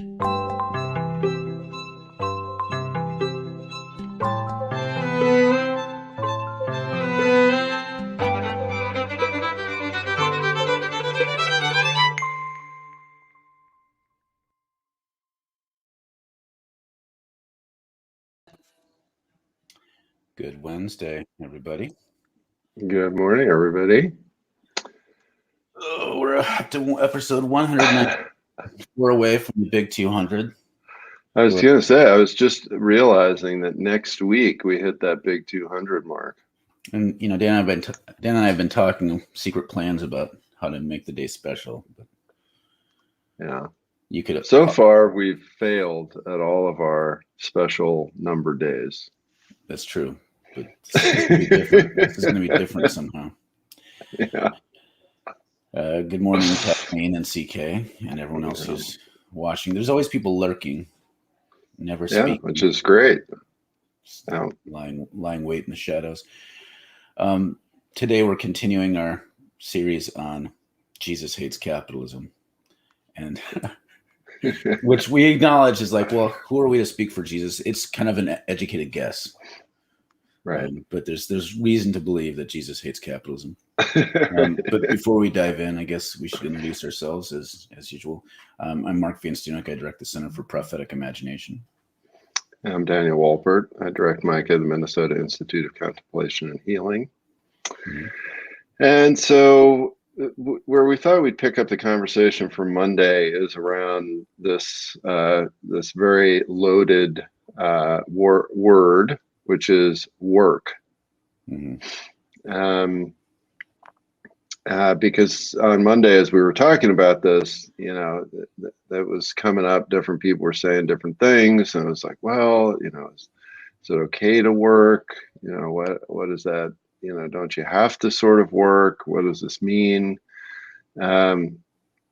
Good Wednesday, everybody. Good morning, everybody. Oh, we're up to episode 190. We're away from the big 200. I was going to say, I was just realizing that next week we hit that big 200 mark. And Dan and I have been talking secret plans about how to make the day special. But yeah. You could. So far, we've failed at all of our special number days. That's true, but this is going to be different. This is going to be different somehow. Yeah. Good morning, Kathleen and CK, and everyone else who's watching. There's always people lurking, never speaking. Which is great. Lying wait in the shadows. Today we're continuing our series on Jesus hates capitalism, and which we acknowledge is like, well, who are we to speak for Jesus? It's kind of an educated guess, right? But there's reason to believe that Jesus hates capitalism. But before we dive in, I guess we should introduce ourselves as usual. I'm Mark Vianstunik. I direct the Center for Prophetic Imagination. I'm Daniel Walpert. I direct Micah, the Minnesota Institute of Contemplation and Healing. Mm-hmm. And so where we thought we'd pick up the conversation for Monday is around this very loaded word, which is work. Mm-hmm. Because on Monday, as we were talking about this, that was coming up. Different people were saying different things, and I was like, well, is it okay to work? What is that? Don't you have to sort of work? What does this mean? And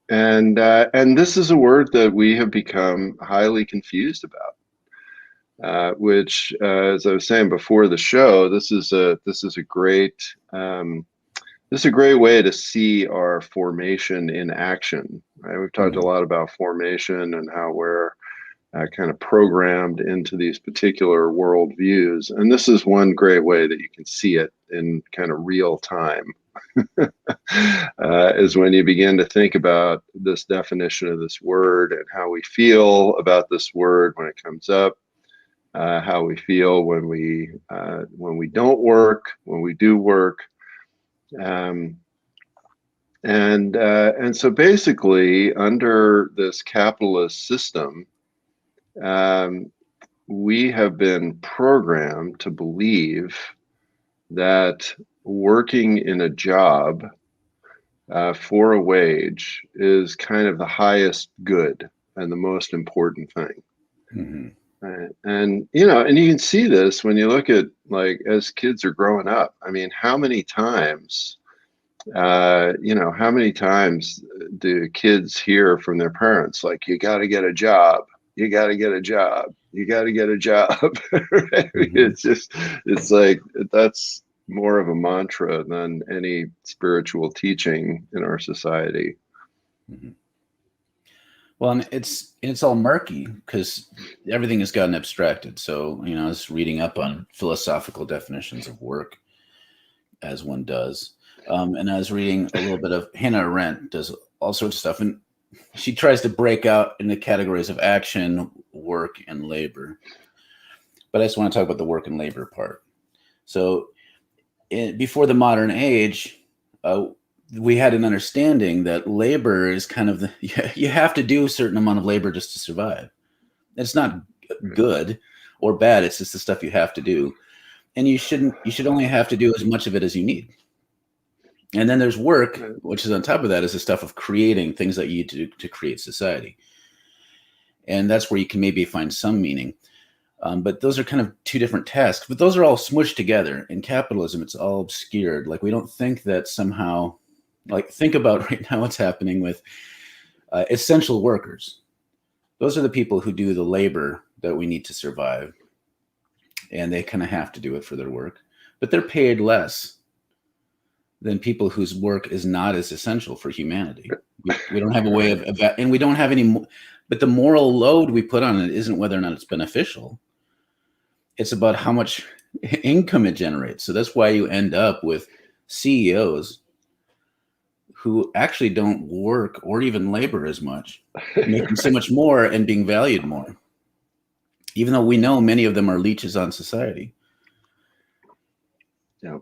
this is a word that we have become highly confused about. Which, as I was saying before the show, this is a great. This is a great way to see our formation in action, right? We've talked a lot about formation and how we're kind of programmed into these particular worldviews. And this is one great way that you can see it in kind of real time, is when you begin to think about this definition of this word and how we feel about this word when it comes up, how we feel when we don't work, when we do work. And so basically, under this capitalist system, we have been programmed to believe that working in a job for a wage is kind of the highest good and the most important thing. Mm-hmm. And you can see this when you look at, like, as kids are growing up. I mean, how many times do kids hear from their parents, like, you got to get a job, you got to get a job, you got to get a job. Right? Mm-hmm. It's like, that's more of a mantra than any spiritual teaching in our society. Mm-hmm. Well, and it's all murky because everything has gotten abstracted. So, I was reading up on philosophical definitions of work, as one does. And I was reading a little bit of Hannah Arendt does all sorts of stuff. And she tries to break out into categories of action, work, and labor. But I just want to talk about the work and labor part. So before the modern age, we had an understanding that labor is kind of you have to do a certain amount of labor just to survive. It's not good or bad. It's just the stuff you have to do. And you should only have to do as much of it as you need. And then there's work, which is on top of that, is the stuff of creating things that you do to create society. And that's where you can maybe find some meaning. But those are kind of two different tasks. But those are all smushed together. In capitalism, it's all obscured. Like, we don't think that somehow, like, think about right now what's happening with essential workers. Those are the people who do the labor that we need to survive. And they kind of have to do it for their work. But they're paid less than people whose work is not as essential for humanity. We don't have a way of and we don't have any. But the moral load we put on it isn't whether or not it's beneficial. It's about how much income it generates. So that's why you end up with CEOs who actually don't work or even labor as much, making so much more and being valued more, even though we know many of them are leeches on society. Yeah.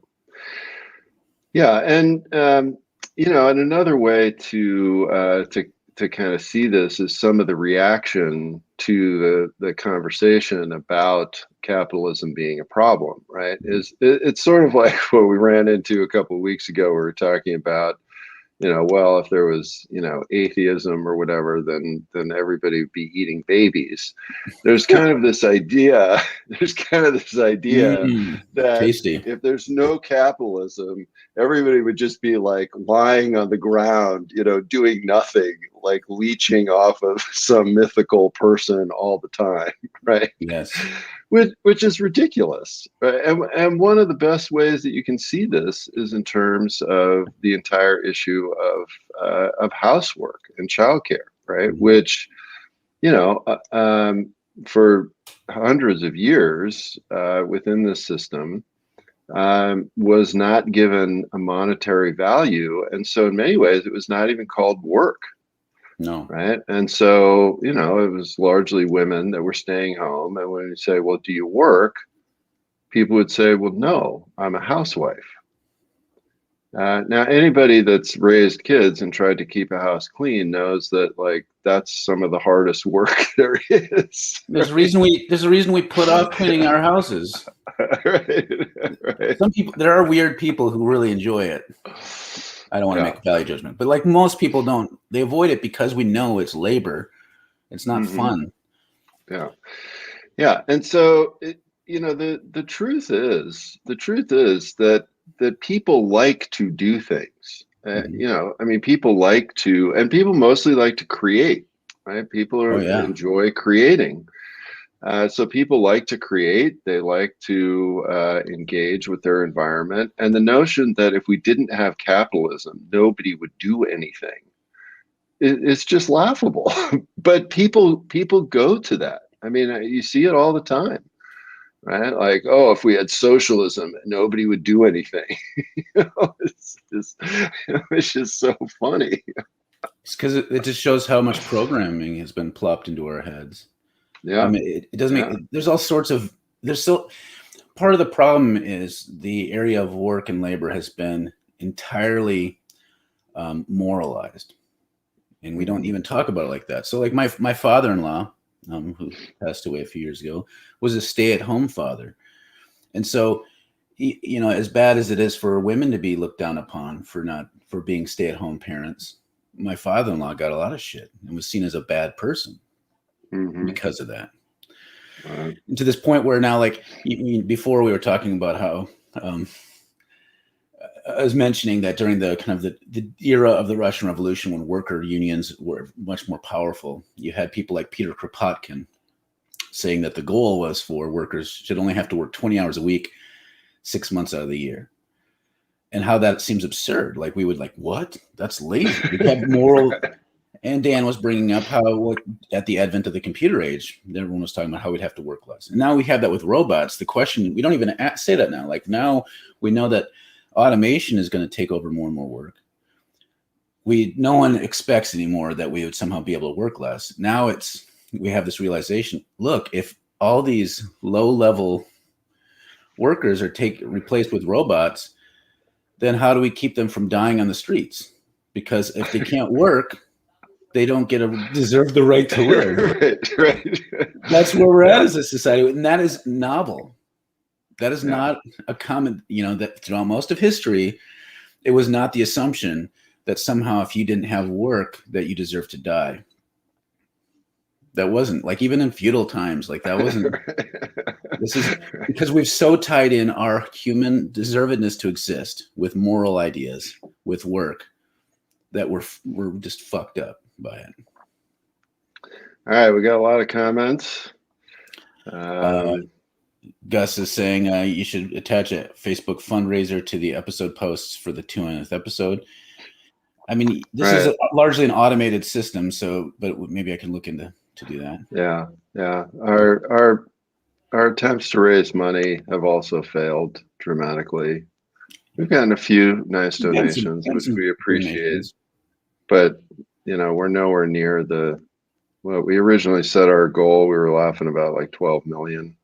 Yeah. And, and another way to kind of see this is some of the reaction to the conversation about capitalism being a problem, right? It's sort of like what we ran into a couple of weeks ago. We were talking about, well, if there was, atheism or whatever, then everybody would be eating babies. There's kind of this idea, that Tasty. if there's no capitalism, everybody would just be like lying on the ground, doing nothing, like leeching off of some mythical person all the time, right? Yes. Which is ridiculous, right? And one of the best ways that you can see this is in terms of the entire issue of housework and childcare, right? Mm-hmm. Which, for hundreds of years within this system, was not given a monetary value, and so in many ways it was not even called work. No. Right. And so, it was largely women that were staying home. And when you say, well, do you work? People would say, well, no, I'm a housewife. Now, anybody that's raised kids and tried to keep a house clean knows that, like, that's some of the hardest work there is. There's a reason we put off cleaning our houses. Right. Some people, there are weird people who really enjoy it. I don't want to make a value judgment, but like most people don't. They avoid it because we know it's labor. It's not fun. Yeah. Yeah. And so, the truth is that people like to do things. People like to, and people mostly like to create, right? People enjoy creating. So people like to create, they like to engage with their environment. And the notion that if we didn't have capitalism, nobody would do anything, it's just laughable. But people go to that. I mean, you see it all the time, right? Like, oh, if we had socialism, nobody would do anything. It's just so funny. It's because it just shows how much programming has been plopped into our heads. Yeah. I mean, it doesn't make, there's all sorts of, there's still, part of the problem is the area of work and labor has been entirely moralized. And we don't even talk about it like that. So like my father-in-law, who passed away a few years ago, was a stay-at-home father. And so, as bad as it is for women to be looked down upon for being stay-at-home parents, my father-in-law got a lot of shit and was seen as a bad person because of that. And to this point where now, like before we were talking about how I was mentioning that during the kind of the era of the Russian Revolution, when worker unions were much more powerful, you had people like Peter Kropotkin saying that the goal was for workers should only have to work 20 hours a week, 6 months out of the year. And how that seems absurd. Like we would like, what? That's lazy. We have moral. And Dan was bringing up how at the advent of the computer age, everyone was talking about how we'd have to work less. And now we have that with robots. The question, we don't even say that now. Like now we know that automation is going to take over more and more work. No one expects anymore that we would somehow be able to work less. Now we have this realization, look, if all these low-level workers are replaced with robots, then how do we keep them from dying on the streets? Because if they can't work, they don't deserve the right to live. Right. That's where we're at as a society. And that is novel. That is not a common, that throughout most of history, it was not the assumption that somehow if you didn't have work that you deserve to die. That wasn't, like, even in feudal times, like that wasn't, this is because we've so tied in our human deservedness to exist with moral ideas, with work, that we're just fucked up by it. All right, we got a lot of comments. Gus is saying you should attach a Facebook fundraiser to the episode posts for the 200th episode. I mean, this is largely an automated system, but maybe I can look into to do that. Yeah, yeah. Our attempts to raise money have also failed dramatically. We've gotten a few nice donations, which we appreciate, donations. but we're nowhere near what we originally set our goal. We were laughing about like 12 million.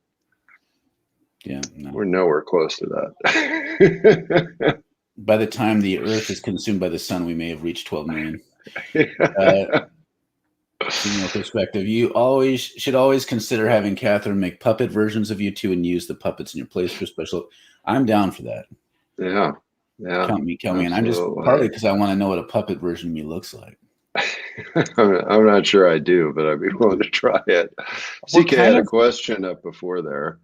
Yeah, no. We're nowhere close to that. By the time the Earth is consumed by the sun, we may have reached 12 million. Female perspective. You should always consider having Catherine make puppet versions of you two and use the puppets in your place for special. I'm down for that. Yeah. Count me in. I'm just partly because I want to know what a puppet version of me looks like. I'm not sure I do, but I'd be willing to try it. CK had a question up before there.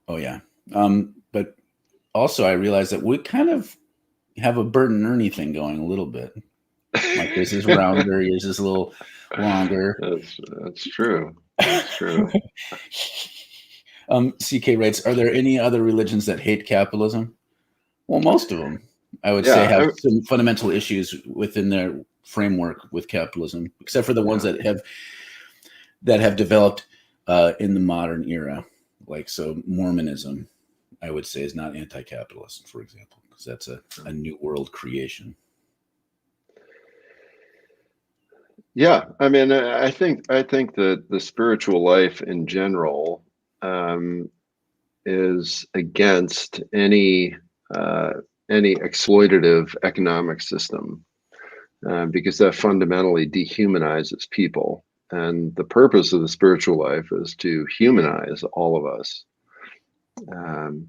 Oh yeah. But also I realized that we kind of have a Bert and Ernie thing going a little bit. Like this is rounder, yours is a little longer. That's true. That's true. CK writes, are there any other religions that hate capitalism? Well, most of them, I would say, have some fundamental issues within their framework with capitalism, except for the ones that have developed in the modern era. Like, so Mormonism, I would say, is not anti-capitalist, for example, because that's a new world creation. Yeah, I mean, I think that the spiritual life in general is against any exploitative economic system because that fundamentally dehumanizes people. And the purpose of the spiritual life is to humanize all of us. And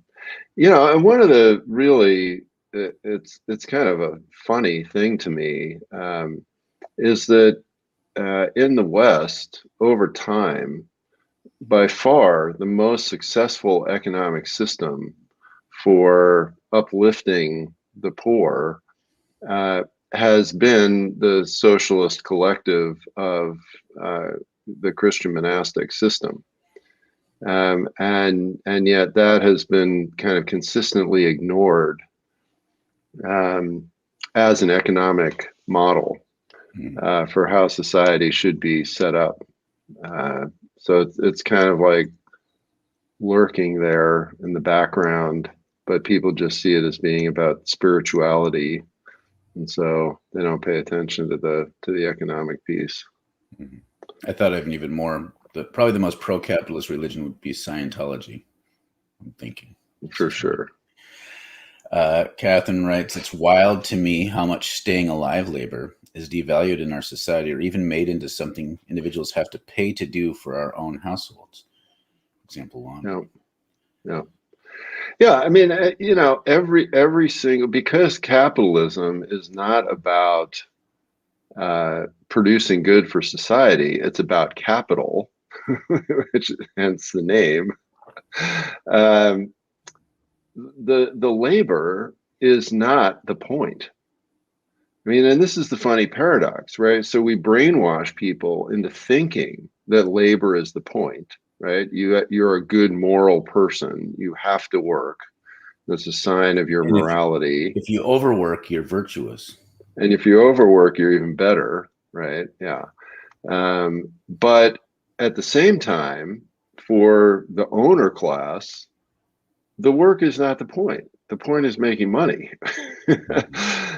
one of the really, it's kind of a funny thing to me, is that in the West, over time, by far the most successful economic system for uplifting the poor has been the socialist collective of the Christian monastic system. And yet that has been kind of consistently ignored as an economic model for how society should be set up. So it's kind of like lurking there in the background, but people just see it as being about spirituality, and so they don't pay attention to the economic piece. I thought of an even more. Probably the most pro-capitalist religion would be Scientology. I'm thinking for sure. Catherine writes, it's wild to me how much staying alive labor is devalued in our society or even made into something individuals have to pay to do for our own households. Example one. Yeah. I mean, every single, because capitalism is not about producing good for society, it's about capital, which hence the name. The labor is not the point. I mean, and this is the funny paradox, right? So we brainwash people into thinking that labor is the point, right? You're a good moral person. You have to work. That's a sign of your morality. If you overwork, you're virtuous. And if you overwork, you're even better, right? Yeah. But at the same time, for the owner class, the work is not the point. The point is making money.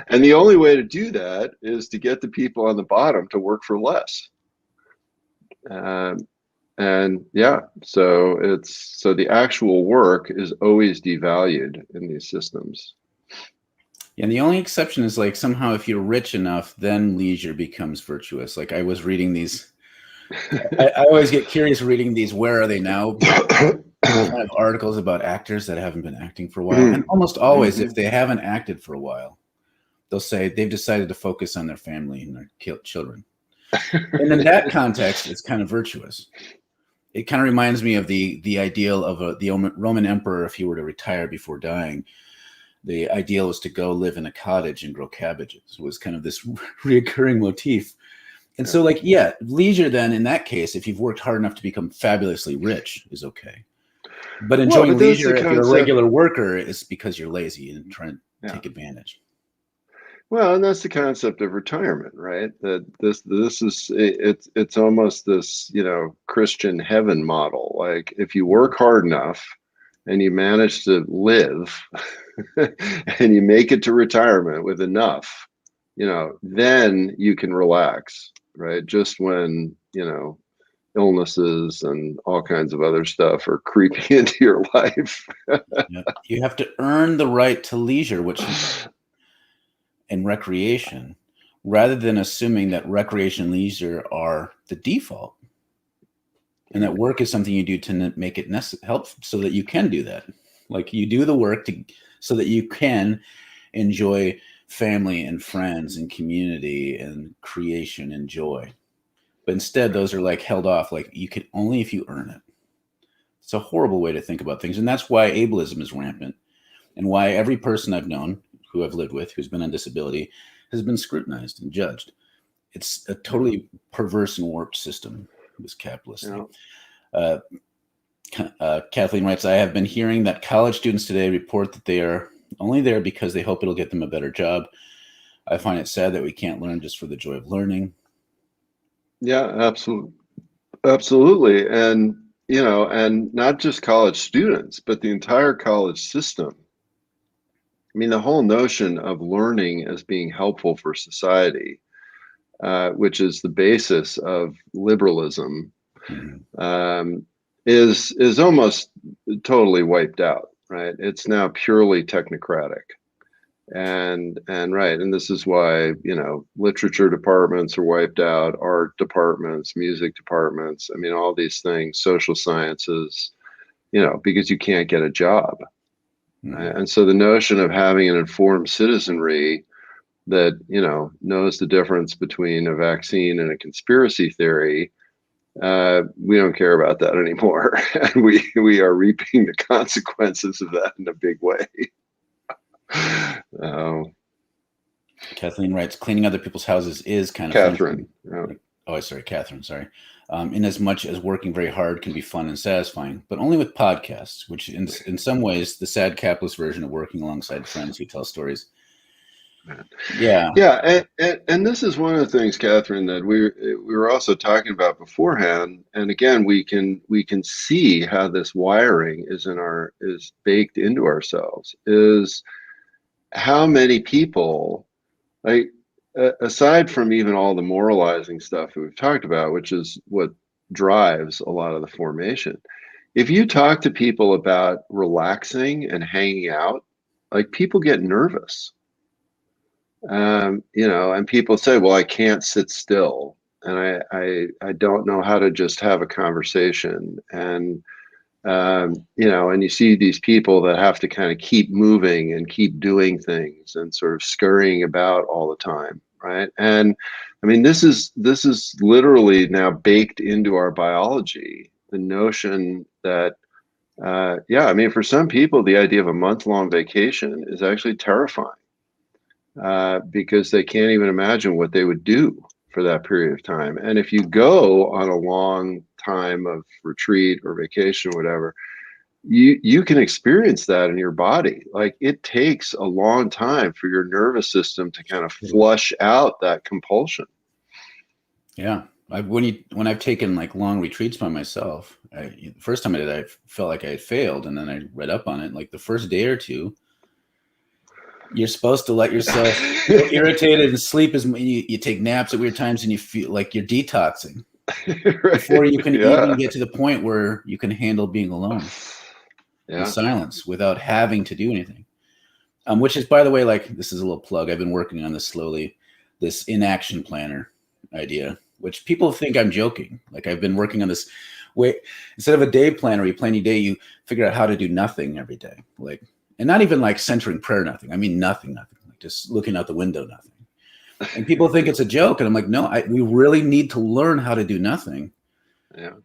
And the only way to do that is to get the people on the bottom to work for less. And yeah, so the actual work is always devalued in these systems. And the only exception is like somehow if you're rich enough, then leisure becomes virtuous. Like I was reading these, I always get curious reading these "Where Are They Now" kind of articles about actors that haven't been acting for a while. And almost always, if they haven't acted for a while, they'll say they've decided to focus on their family and their children. And in that context, it's kind of virtuous. It kind of reminds me of the ideal of the Roman emperor if he were to retire before dying. The ideal was to go live in a cottage and grow cabbages. It was kind of this reoccurring motif. And so leisure then in that case, if you've worked hard enough to become fabulously rich is okay. But enjoying leisure if you're a regular worker is because you're lazy and trying to take advantage. Well, and that's the concept of retirement, right? That this is it's almost this, Christian heaven model. Like if you work hard enough and you manage to live and you make it to retirement with enough, then you can relax, right? Just when, illnesses and all kinds of other stuff are creeping into your life. Yeah. You have to earn the right to leisure, which and recreation, rather than assuming that recreation and leisure are the default, and that work is something you do to make it help so that you can do that. Like you do the work so that you can enjoy family and friends and community and creation and joy. But instead, those are like held off. Like you can only if you earn it. It's a horrible way to think about things, and that's why ableism is rampant, and why every person I've known who I've lived with who's been on disability has been scrutinized and judged. It's a totally perverse and warped system, this capitalist thing. Kathleen writes, I have been hearing that college students today report that they are only there because they hope it'll get them a better job. I find it sad that we can't learn just for the joy of learning. Yeah, absolutely. Absolutely. And, and not just college students, but the entire college system. I mean, the whole notion of learning as being helpful for society, which is the basis of liberalism, is almost totally wiped out, right? It's now purely technocratic. And right, and this is why, literature departments are wiped out, art departments, music departments, I mean, all these things, social sciences, because you can't get a job. Right? And so the notion of having an informed citizenry that, knows the difference between a vaccine and a conspiracy theory, we don't care about that anymore. And we are reaping the consequences of that in a big way. Kathleen writes, cleaning other people's houses is kind of Catherine. Catherine, sorry. In as much as working very hard can be fun and satisfying, but only with podcasts, which in some ways, the sad capitalist version of working alongside friends who tell stories. Yeah. And this is one of the things, Catherine, that we were also talking about beforehand. And again, we can see how this wiring is baked into ourselves, is how many people, like, aside from even all the moralizing stuff that we've talked about, which is what drives a lot of the formation, if you talk to people about relaxing and hanging out, like people get nervous. And people say, well, I can't sit still, and I don't know how to just have a conversation. And and you see these people that have to kind of keep moving and keep doing things and sort of scurrying about all the time, right? And I mean, this is literally now baked into our biology, the notion that I mean, for some people, the idea of a month-long vacation is actually terrifying, because they can't even imagine what they would do for that period of time. And if you go on a long time of retreat or vacation or whatever, you can experience that in your body. Like it takes a long time for your nervous system to kind of flush out that compulsion. Yeah. When I've taken like long retreats by myself, the first time I did, I felt like I had failed. And then I read up on it. Like the first day or two, you're supposed to let yourself feel irritated and sleep you take naps at weird times and you feel like you're detoxing right. Before you can even get to the point where you can handle being alone in silence without having to do anything. Which is, by the way, like, this is a little plug. I've been working on this slowly, this inaction planner idea, which people think I'm joking. Like I've been working on this way, instead of a day planner, you plan your day, you figure out how to do nothing every day. Like, and not even like centering prayer, nothing. I mean, nothing, like just looking out the window, nothing. And people think it's a joke. And I'm like, no, we really need to learn how to do nothing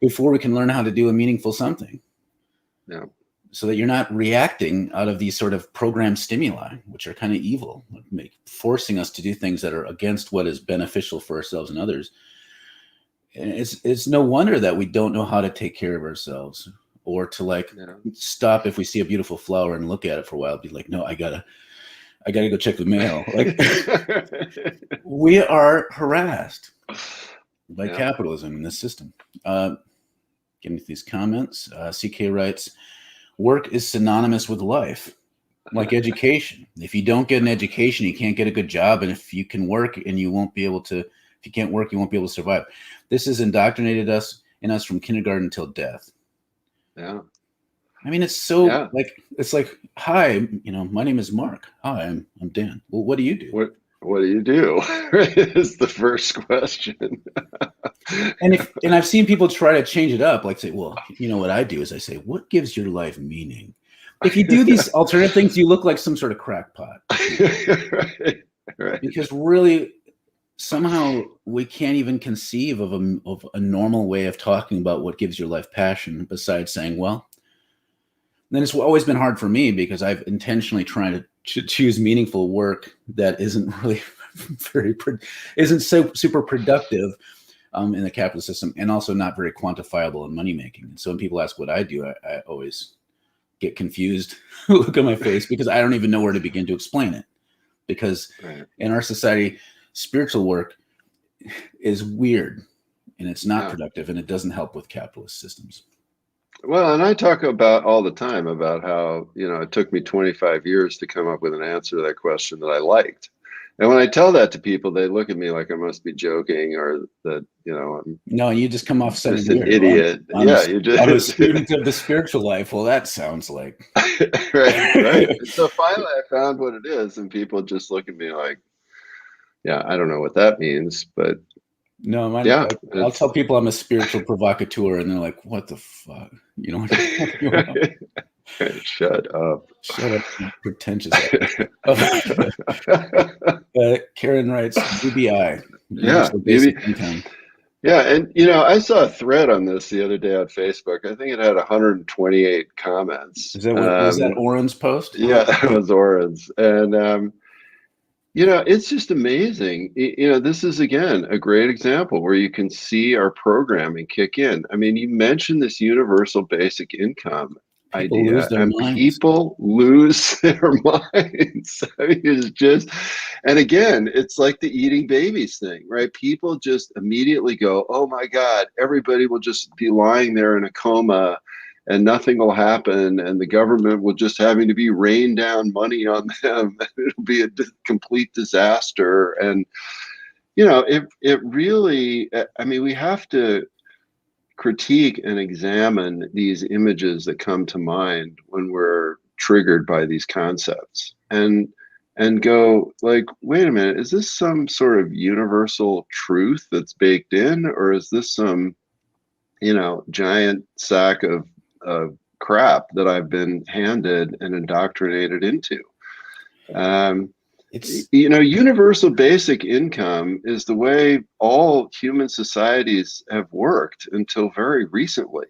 before we can learn how to do a meaningful something. Yeah. So that you're not reacting out of these sort of programmed stimuli, which are kind of evil, forcing us to do things that are against what is beneficial for ourselves and others. And it's no wonder that we don't know how to take care of ourselves, or to stop if we see a beautiful flower and look at it for a while, be like, no, I I got to go check the mail. Like, we are harassed by capitalism in this system. Getting to these comments, CK writes, work is synonymous with life, like education. If you don't get an education, you can't get a good job. And if you can work and you won't be able to, if you can't work, you won't be able to survive. This has indoctrinated us from kindergarten till death. Yeah. I mean, it's so it's like, hi, my name is Mark. Hi, I'm Dan. Well, what do you do? What do you do? Is the first question. And I've seen people try to change it up, like say, well, what I do is I say, what gives your life meaning? If you do these alternative things, you look like some sort of crackpot. Right. Because really, somehow we can't even conceive of a normal way of talking about what gives your life passion besides saying, well, then it's always been hard for me because I've intentionally tried to choose meaningful work that isn't really isn't so super productive in the capitalist system, and also not very quantifiable in money making. And so when people ask what I do, I always get confused, look on my face, because I don't even know where to begin to explain it. Because in our society, spiritual work is weird and it's not productive, and it doesn't help with capitalist systems. Well, and I talk about all the time about how, it took me 25 years to come up with an answer to that question that I liked. And when I tell that to people, they look at me like I must be joking, or that, I'm no, you just come off just an idiot. I'm a student of the spiritual life. Well, that sounds like right. So finally, I found what it is, and people just look at me like, yeah, I don't know what that means, but no, I'll tell people I'm a spiritual provocateur, and they're like, "What the fuck?" Shut up. Shut up, you pretentious. Karen writes, UBI. Yeah, yeah, and I saw a thread on this the other day on Facebook. I think it had 128 comments. Is that was that Oren's post? Yeah, that was Oren's, and it's just amazing. This is again a great example where you can see our programming kick in. I mean, you mentioned this universal basic income idea, and people lose their minds. I mean, it's just, and again, it's like the eating babies thing, right? People just immediately go, "Oh my God, everybody will just be lying there in a coma, and nothing will happen, and the government will just having to be rain down money on them, and it'll be a complete disaster." And it really, I mean, we have to critique and examine these images that come to mind when we're triggered by these concepts, and go like, wait a minute, is this some sort of universal truth that's baked in, or is this some giant sack of crap that I've been handed and indoctrinated into? Universal basic income is the way all human societies have worked until very recently,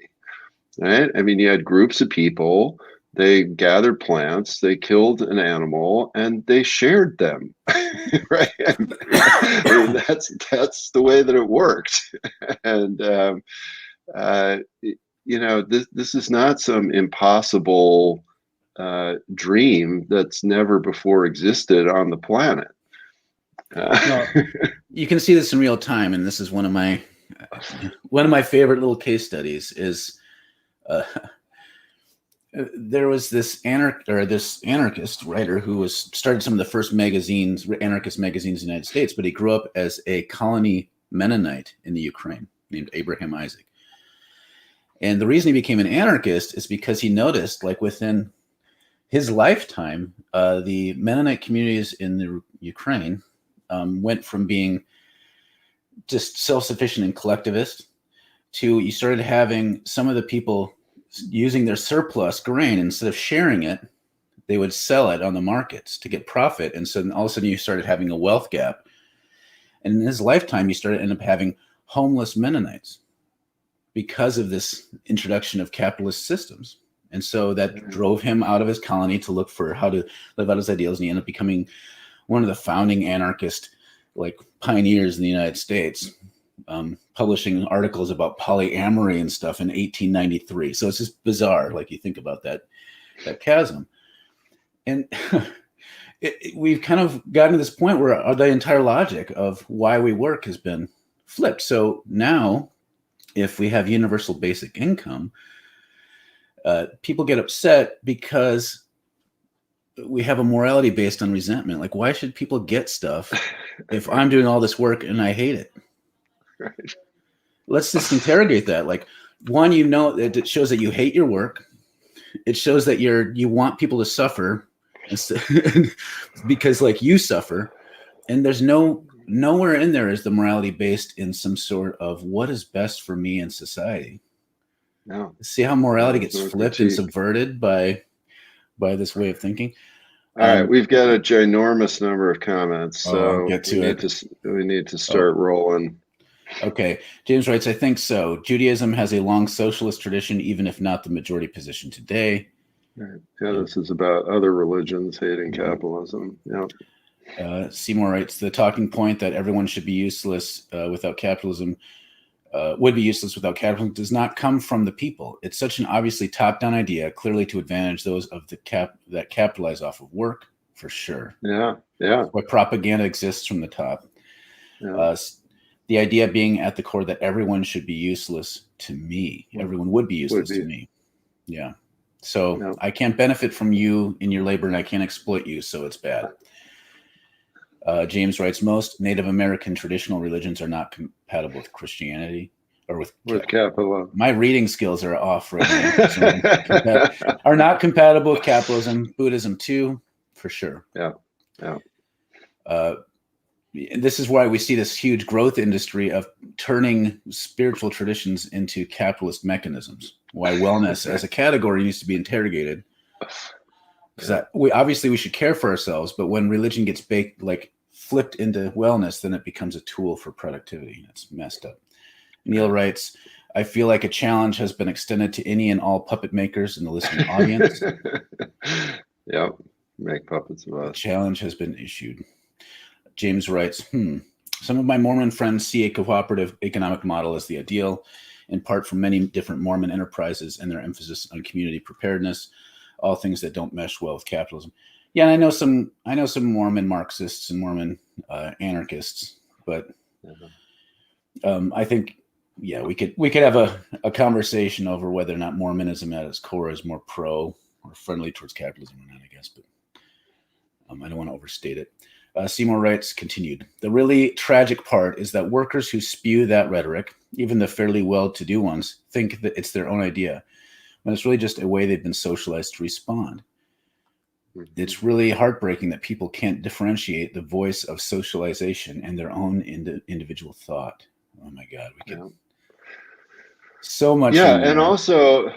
right? I mean, you had groups of people, they gathered plants, they killed an animal, and they shared them, right? I mean, that's the way that it worked. And this is not some impossible dream that's never before existed on the planet. No, you can see this in real time, and this is one of my favorite little case studies. Is there was this anarchist writer who started some of the first anarchist magazines in the United States, but he grew up as a colony Mennonite in the Ukraine named Abraham Isaac. And the reason he became an anarchist is because he noticed, like, within his lifetime, the Mennonite communities in the Ukraine went from being just self-sufficient and collectivist to, you started having some of the people using their surplus grain, instead of sharing it, they would sell it on the markets to get profit. And so all of a sudden you started having a wealth gap. And in his lifetime, you end up having homeless Mennonites because of this introduction of capitalist systems. And so that drove him out of his colony to look for how to live out his ideals. And he ended up becoming one of the founding anarchist pioneers in the United States, publishing articles about polyamory and stuff in 1893. So it's just bizarre, like, you think about that chasm. And we've kind of gotten to this point where the entire logic of why we work has been flipped. So now, if we have universal basic income, people get upset because we have a morality based on resentment. Like, why should people get stuff if I'm doing all this work and I hate it? Right. Let's just interrogate that. Like, one, it shows that you hate your work. It shows that you want people to suffer because like you suffer. And there's nowhere in there is the morality based in some sort of what is best for me in society. No. See how morality gets flipped and subverted by this way of thinking. All right, we've got a ginormous number of comments, so we need to start rolling. Okay, James writes, I think so. Judaism has a long socialist tradition, even if not the majority position today. Right. Yeah, this is about other religions hating capitalism. Yeah. Seymour writes, the talking point that everyone should be useless without capitalism would be useless without capitalism does not come from the people. It's such an obviously top-down idea, clearly to advantage those of that capitalize off of work, for sure. Yeah. What propaganda exists from the top. Yeah. The idea being at the core that everyone should be useless to me. Everyone would be useless to me. Yeah. So I can't benefit from you in your labor and I can't exploit you, so it's bad. James writes, most Native American traditional religions are not compatible with Christianity or with capitalism. My reading skills are off right now. So are not compatible with capitalism. Buddhism too, for sure. Yeah. This is why we see this huge growth industry of turning spiritual traditions into capitalist mechanisms. Why wellness as a category needs to be interrogated. Because we should care for ourselves, but when religion gets flipped into wellness, then it becomes a tool for productivity. It's messed up. Neil writes, I feel like a challenge has been extended to any and all puppet makers in the listening audience. Yep, make puppets of us. A challenge has been issued. James writes, some of my Mormon friends see a cooperative economic model as the ideal, in part from many different Mormon enterprises and their emphasis on community preparedness, all things that don't mesh well with capitalism. Yeah, and I know some Mormon Marxists and Mormon anarchists, but I think we could have a conversation over whether or not Mormonism at its core is more pro or friendly towards capitalism or not, I guess, but I don't want to overstate it. Seymour writes, continued, the really tragic part is that workers who spew that rhetoric, even the fairly well-to-do ones, think that it's their own idea, when it's really just a way they've been socialized to respond. It's really heartbreaking that people can't differentiate the voice of socialization and their own individual thought. Oh my God, we can so much. Yeah, and also,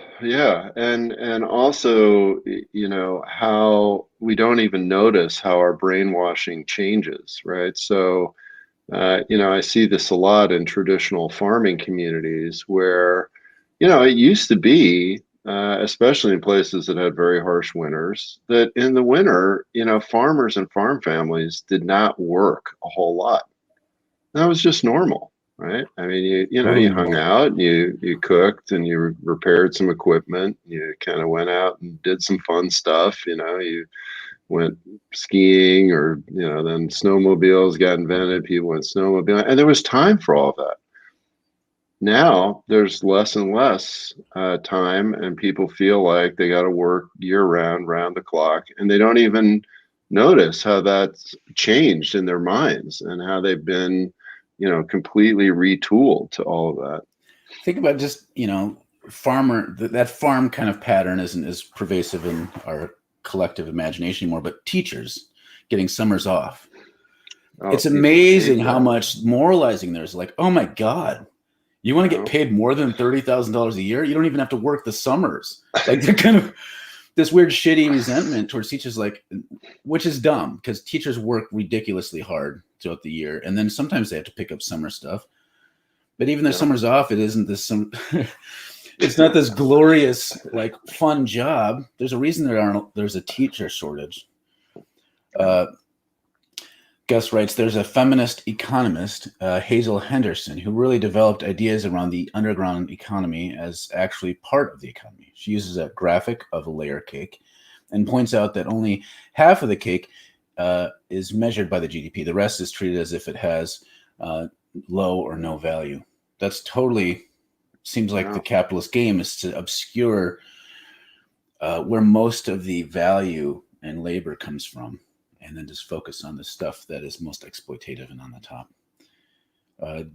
how we don't even notice how our brainwashing changes, right? So, I see this a lot in traditional farming communities where, it used to be, especially in places that had very harsh winters, that in the winter, farmers and farm families did not work a whole lot. That was just normal. Right. I mean, you hung out, and you cooked, and you repaired some equipment. You kind of went out and did some fun stuff. You went skiing, or then snowmobiles got invented. People went snowmobiling, and there was time for all of that. Now there's less and less time, and people feel like they got to work year round, round the clock, and they don't even notice how that's changed in their minds and how they've been completely retooled to all of that. Think about just, farmer, that farm kind of pattern isn't as pervasive in our collective imagination anymore, but teachers getting summers off. It's amazing how much moralizing there's like, oh my God, you want to get paid more than $30,000 a year? You don't even have to work the summers. Like they're kind of this weird shitty resentment towards teachers, which is dumb because teachers work ridiculously hard throughout the year, and then sometimes they have to pick up summer stuff. But even though summer's off, it isn't this it's not this glorious fun job. There's a reason there's a teacher shortage. Gus writes, there's a feminist economist, Hazel Henderson, who really developed ideas around the underground economy as actually part of the economy. She uses a graphic of a layer cake and points out that only half of the cake is measured by the GDP. The rest is treated as if it has low or no value. That's totally seems like the capitalist game is to obscure where most of the value and labor comes from, and then just focus on the stuff that is most exploitative and on the top.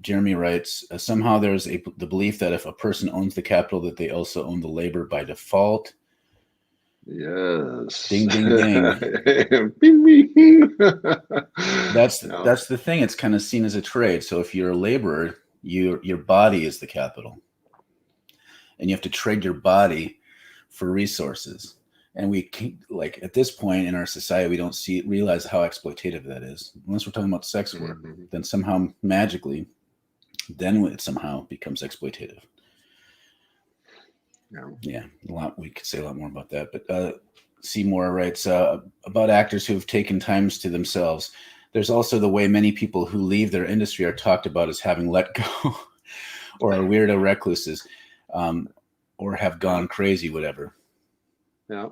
Jeremy writes, somehow there's the belief that if a person owns the capital, that they also own the labor by default. Yes. Ding, ding, ding. Bing, bing. That's the thing. It's kind of seen as a trade. So if you're a laborer, your body is the capital. And you have to trade your body for resources. And we like at this point in our society, we don't realize how exploitative that is. Unless we're talking about sex work, then somehow magically, then it somehow becomes exploitative. Yeah, we could say a lot more about that. But Seymour writes about actors who have taken times to themselves. There's also the way many people who leave their industry are talked about as having let go, or are weirdo recluses, or have gone crazy, whatever. Yeah.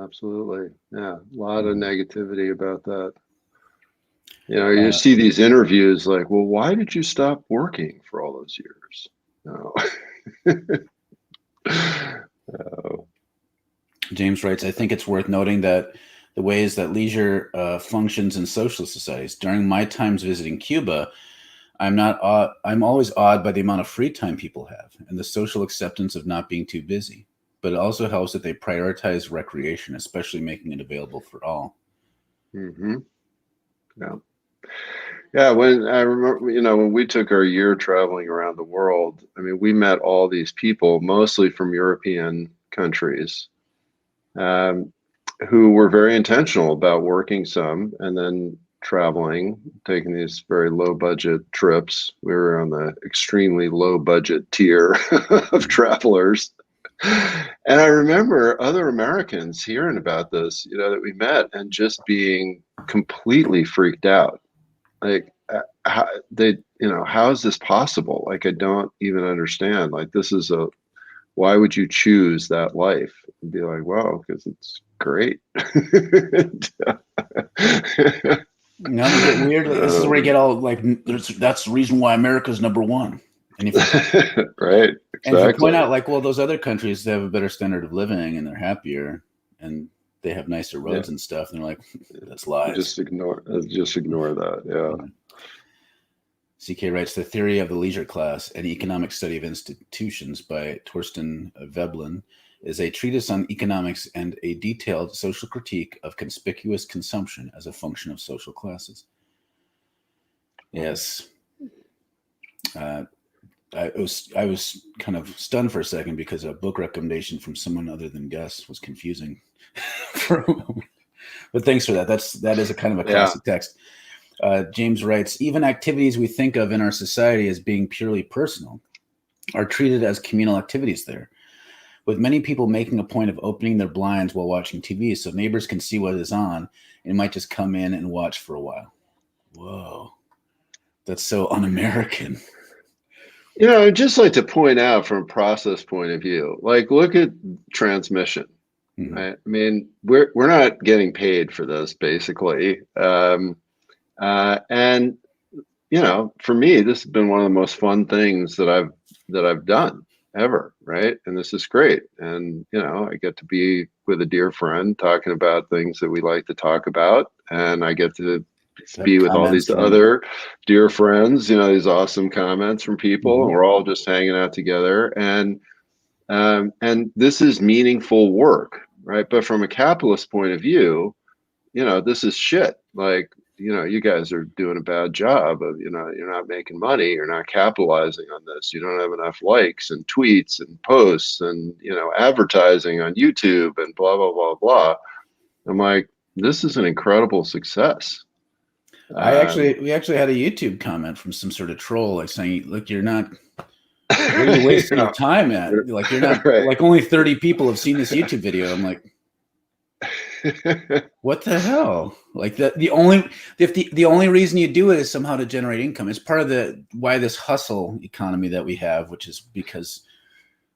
Absolutely. Yeah. A lot of negativity about that. You know, you see these interviews like, well, why did you stop working for all those years? No. James writes, I think it's worth noting that the ways that leisure functions in social societies. During my times visiting Cuba, I'm always awed by the amount of free time people have and the social acceptance of not being too busy. But it also helps that they prioritize recreation, especially making it available for all. Mm-hmm. Yeah. Yeah. When I remember, you know, when we took our year traveling around the world, I mean, we met all these people, mostly from European countries, who were very intentional about working some and then traveling, taking these very low budget trips. We were on the extremely low budget tier of travelers. And I remember other Americans hearing about this, you know, that we met and just being completely freaked out. Like, how is this possible? Like, I don't even understand. Like, why would you choose that life? And be like, well, because it's great. Now they get weird. This is where you get all like, that's the reason why America's number one. And if right, exactly. And if you point out, like, well, those other countries, they have a better standard of living and they're happier and they have nicer roads and stuff. And they're like, that's lies. Just ignore that. Yeah. CK writes, The Theory of the Leisure Class, an Economic Study of Institutions by Torsten Veblen, is a treatise on economics and a detailed social critique of conspicuous consumption as a function of social classes. Yes. I was kind of stunned for a second because a book recommendation from someone other than Gus was confusing for a moment. But thanks for that. That is a kind of a classic text. James writes, even activities we think of in our society as being purely personal are treated as communal activities there, with many people making a point of opening their blinds while watching TV so neighbors can see what is on and might just come in and watch for a while. Whoa. That's so un-American. You know, I'd just like to point out from a process point of view, like, look at transmission. Right? I mean, we're not getting paid for this, basically. And you know, for me, this has been one of the most fun things that I've done ever, right? And this is great. And you know, I get to be with a dear friend talking about things that we like to talk about, and I get to be with all these other dear friends, you know, these awesome comments from people, and we're all just hanging out together. And this is meaningful work, right? But from a capitalist point of view, you know, this is shit. Like, you know, you guys are doing a bad job of, you know, you're not making money, you're not capitalizing on this, you don't have enough likes and tweets and posts and, you know, advertising on YouTube and blah, blah, blah, blah. I'm like, this is an incredible success. We actually had a YouTube comment from some sort of troll, like saying, look, you're not, where are you wasting your time at? Like, you're not, like, only 30 people have seen this YouTube video. I'm like, what the hell? Like, the only reason you do it is somehow to generate income. It's part of why this hustle economy that we have, which is because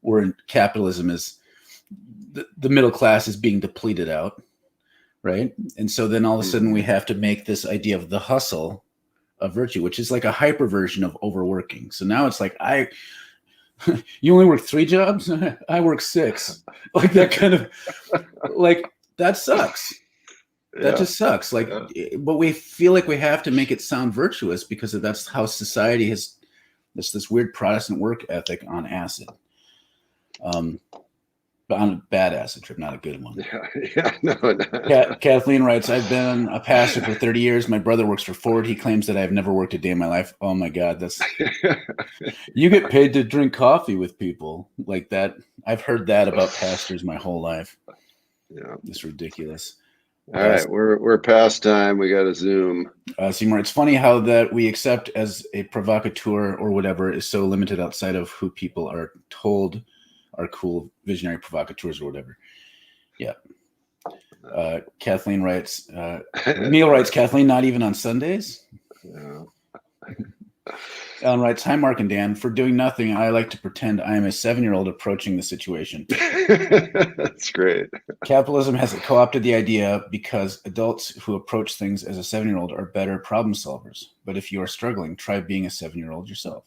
we're in capitalism, is the middle class is being depleted out. right? And so then all of a sudden we have to make this idea of the hustle a virtue, which is like a hyper version of overworking. So now it's like, you only work 3 jobs? I work 6. Like that kind of, like, that sucks. That just sucks. Like, but we feel like we have to make it sound virtuous because that's how society has this weird Protestant work ethic on acid. But on a bad acid trip, not a good one. Kathleen writes, I've been a pastor for 30 years. My brother works for Ford. He claims that I've never worked a day in my life. Oh my God, you get paid to drink coffee with people like that. I've heard that about pastors my whole life. Yeah, it's ridiculous. All right, we're past time. We got to Zoom. Seymour, it's funny how that we accept as a provocateur or whatever is so limited outside of who people are told are cool visionary provocateurs or whatever. Yeah. Kathleen writes, Neil writes, Kathleen, not even on Sundays? Yeah. Ellen writes, hi, Mark and Dan. For doing nothing, I like to pretend I am a 7-year-old approaching the situation. That's great. Capitalism has co-opted the idea because adults who approach things as a 7-year-old are better problem solvers. But if you are struggling, try being a 7-year-old yourself.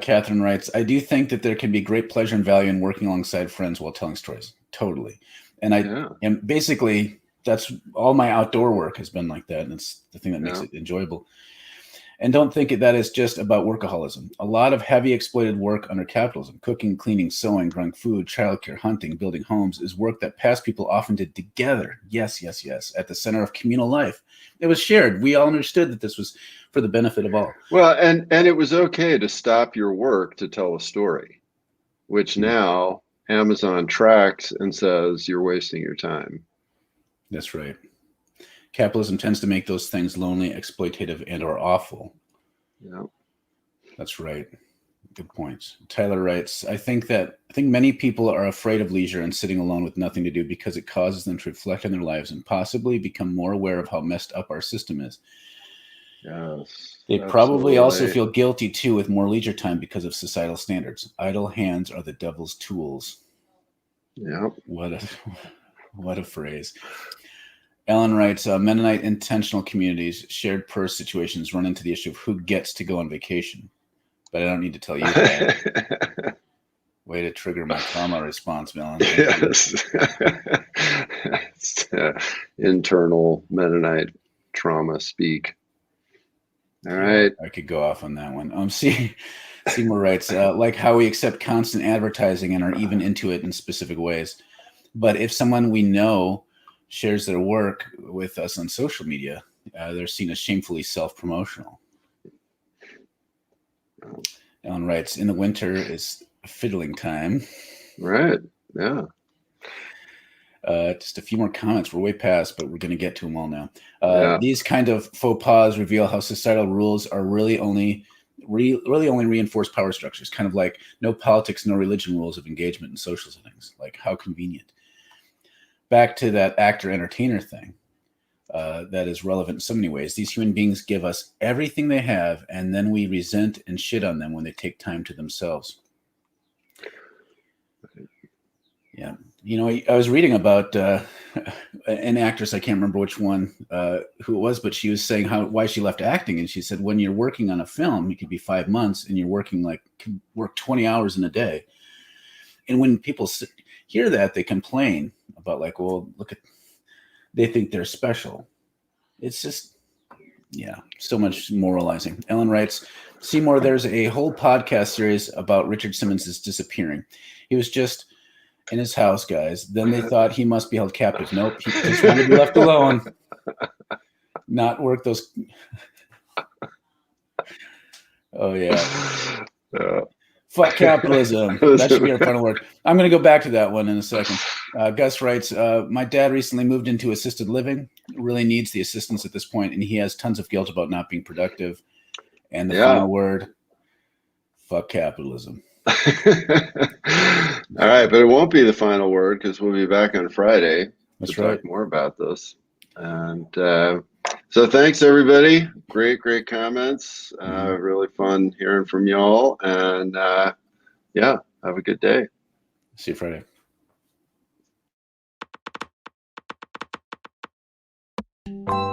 Catherine writes, I do think that there can be great pleasure and value in working alongside friends while telling stories. Totally. And and basically that's all my outdoor work has been like that. And it's the thing that makes it enjoyable. And don't think that is just about workaholism. A lot of heavy exploited work under capitalism, cooking, cleaning, sewing, growing food, childcare, hunting, building homes, is work that past people often did together. Yes, at the center of communal life. It was shared. We all understood that this was for the benefit of all. Well, and it was okay to stop your work to tell a story, which now Amazon tracks and says you're wasting your time. That's right. Capitalism tends to make those things lonely, exploitative, and or awful. Yeah, that's right. Good points. Tyler writes, I think many people are afraid of leisure and sitting alone with nothing to do because it causes them to reflect on their lives and possibly become more aware of how messed up our system is. Yes, they probably also feel guilty too with more leisure time because of societal standards. Idle hands are the devil's tools. Yeah. What a phrase. Ellen writes, Mennonite intentional communities, shared purse situations run into the issue of who gets to go on vacation. But I don't need to tell you that. Way to trigger my trauma response, Ellen. Yes. Internal Mennonite trauma speak. All right. I could go off on that one. Seymour writes, like how we accept constant advertising and are even into it in specific ways. But if someone we know shares their work with us on social media, they're seen as shamefully self-promotional. Ellen writes, in the winter is fiddling time. Right. Yeah. Just a few more comments. We're way past, but we're going to get to them all now. These kind of faux pas reveal how societal rules are really only reinforce power structures, kind of like no politics, no religion rules of engagement in social settings. Like, how convenient. Back to that actor-entertainer thing that is relevant in so many ways. These human beings give us everything they have, and then we resent and shit on them when they take time to themselves. Yeah. You know, I was reading about an actress, I can't remember which one, who it was, but she was saying why she left acting. And she said, when you're working on a film, it could be 5 months and you're work 20 hours in a day. And when people hear that, they complain about like, well, they think they're special. It's just, so much moralizing. Ellen writes, Seymour, there's a whole podcast series about Richard Simmons' disappearing. He was just in his house, guys. Then they thought he must be held captive. Nope, he just wanted to be left alone. Not work those. Oh, yeah. Fuck capitalism. That should be our final word. I'm going to go back to that one in a second. Gus writes, my dad recently moved into assisted living. Really needs the assistance at this point, and he has tons of guilt about not being productive. And the final word, fuck capitalism. All right, but it won't be the final word because we'll be back on Friday to talk more about this. And so thanks, everybody. Great comments. Really fun hearing from y'all. And have a good day. See you Friday. you.